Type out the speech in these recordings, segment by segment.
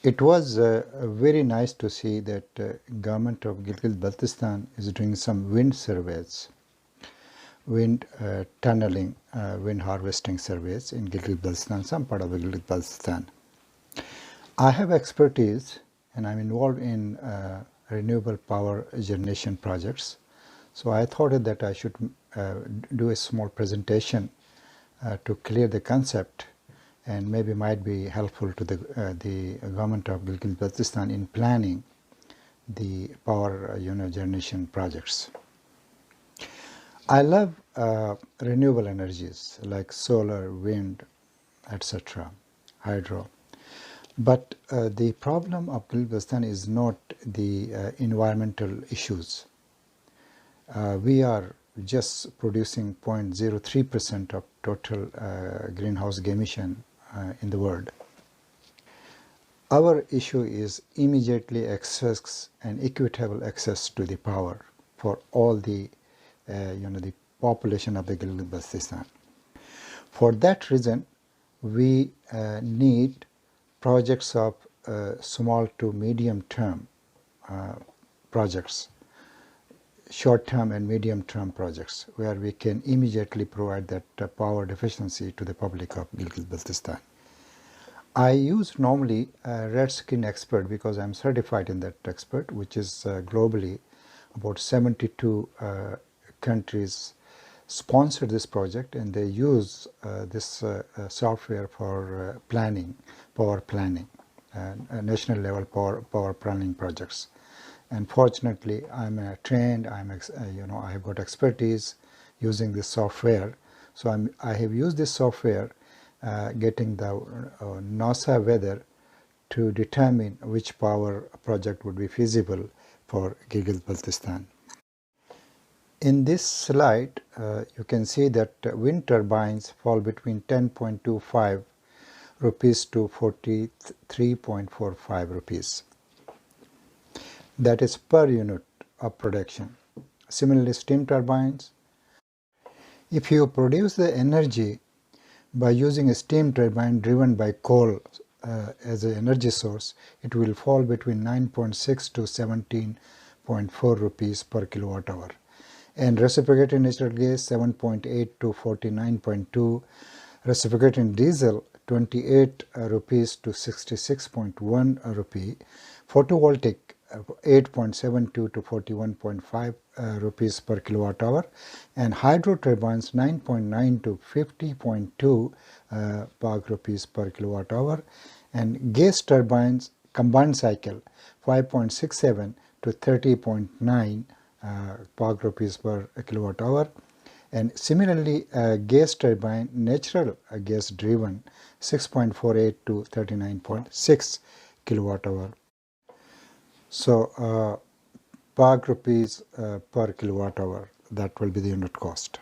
It was very nice to see that government of Gilgit Baltistan is doing some wind surveys, wind tunneling, wind harvesting surveys in Gilgit Baltistan, some part of the Gilgit Baltistan. I have expertise and I'm involved in renewable power generation projects. So I thought that I should do a small presentation to clear the concept and maybe might be helpful to the government of Gilgit Baltistan in planning the power generation projects. I love renewable energies like solar, wind, etc., hydro. But the problem of Gilgit Baltistan is not the environmental issues. We are just producing 0.03% of total greenhouse gas emission in the world. Our issue is immediately access and equitable access to the power for all the the population of the Gilgit Baltistan. For that reason, we need projects of small to medium term projects, short term and medium term projects, where we can immediately provide that power deficiency to the public of Gilgit Baltistan. I use normally red skin expert because I'm certified in that expert, which is globally about 72 countries sponsored this project, and they use this software for planning, power planning, national level power planning projects. And fortunately, I'm trained. I have got expertise using this software. So I have used this software, getting the NASA weather to determine which power project would be feasible for Gilgit Baltistan. In this slide, you can see that wind turbines fall between 10.25 rupees to 43.45 rupees. That is per unit of production. Similarly, steam turbines, if you produce the energy by using a steam turbine driven by coal as an energy source, it will fall between 9.6 to 17.4 rupees per kilowatt hour. And reciprocating natural gas 7.8 to 49.2, reciprocating diesel 28 rupees to 66.1 rupee, photovoltaic 8.72 to 41.5 rupees per kilowatt hour, and hydro turbines 9.9 to 50.2 PAG rupees per kilowatt hour, and gas turbines combined cycle 5.67 to 30.9 PAG rupees per kilowatt hour, and similarly gas turbine natural gas driven 6.48 to 39.6 kilowatt hour. So PAG rupees per kilowatt hour, that will be the unit cost.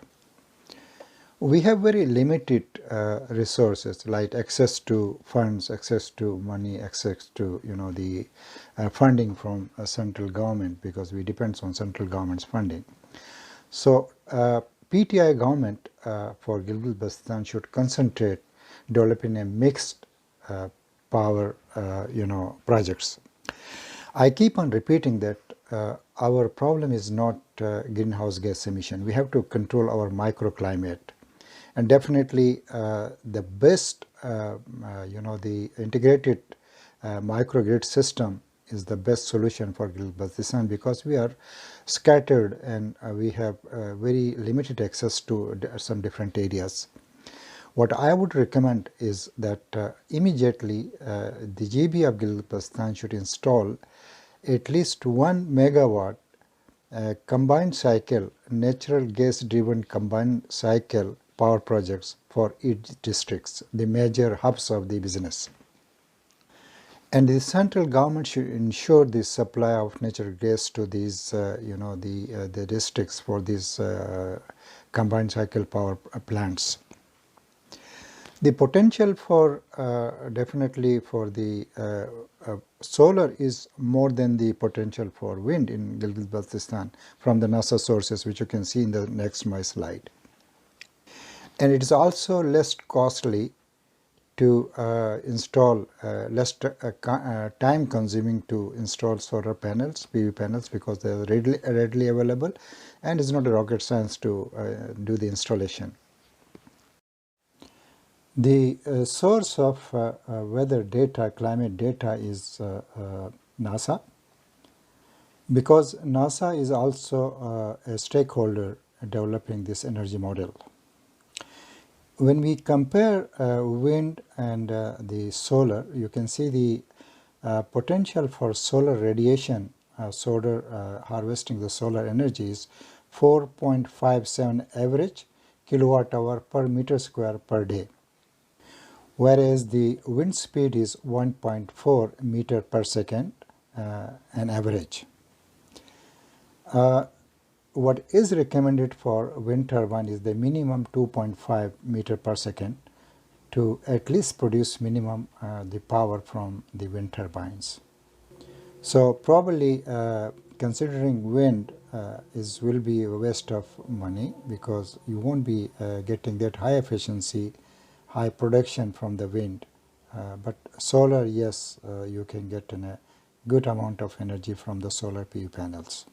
We have very limited resources like access to funds, access to money, access to the funding from central government, because we depend on central government's funding. So PTI government for Gilgit Baltistan should concentrate developing a mixed power projects. I keep on repeating that our problem is not greenhouse gas emission. We have to control our microclimate. And definitely the best, the integrated microgrid system is the best solution for Gilgit Baltistan, because we are scattered and we have very limited access to some different areas. What I would recommend is that immediately the GB of Gilgit Baltistan should install at least 1 megawatt combined cycle, natural gas driven combined cycle power projects for each districts, the major hubs of the business. And the central government should ensure the supply of natural gas to these, the districts for these combined cycle power plants. The potential for definitely for the solar is more than the potential for wind in Gilgit Baltistan from the NASA sources, which you can see in the next my slide. And it is also less costly to install less time consuming to install solar panels, PV panels, because they are readily available, and it's not a rocket science to do the installation. The source of weather data, climate data is NASA, because NASA is also a stakeholder developing this energy model. When we compare wind and the solar, you can see the potential for solar radiation, solar harvesting the solar energy is 4.57 average kilowatt hour per meter square per day, whereas the wind speed is 1.4 meter per second, an average. What is recommended for wind turbine is the minimum 2.5 meter per second to at least produce minimum the power from the wind turbines. So probably considering wind will be a waste of money, because you won't be getting that high efficiency, high production from the wind. But solar, yes, you can get a good amount of energy from the solar PV panels.